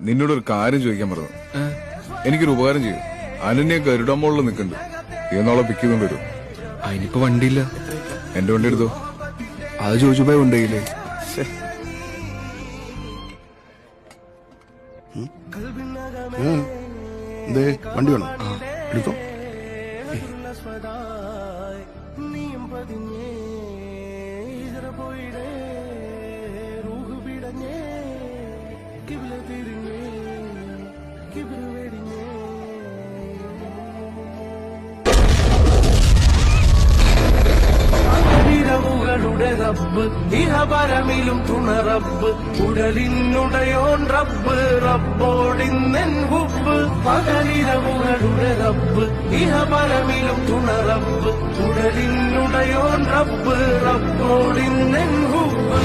നിന്നോടൊരു കാര്യം ചോദിക്കാൻ പറഞ്ഞു. എനിക്കൊരു ഉപകാരം ചെയ്യും. അനന്യ ഗരുഡമ്മോളിൽ നിൽക്കുന്നുണ്ട്. ഇന്നോളെ പിക്ക് ചെയ്തുകൊണ്ട് വരും. അതിനിപ്പോ വണ്ടിയില്ല. എന്റെ വണ്ടി എടുത്തോ. അത് ചോദിച്ചപ്പോ ഉണ്ടെങ്കിലേ. വണ്ടി വേണം, എടുത്തോ. റബ്ബ് ഇഹപരമിലും തുണ റബ്ബ് ഉടലിനുടയോൻ റബ്ബ് റബ്ബോടിന്നെൻ ഹുബ്ബ് പകലിരവുകളുടെ റബ്ബ് ഇഹപരമിലും തുണ റബ്ബ് ഉടലിനുടയോൻ റബ്ബ് റബ്ബോടിന്നെൻ ഹുബ്ബ്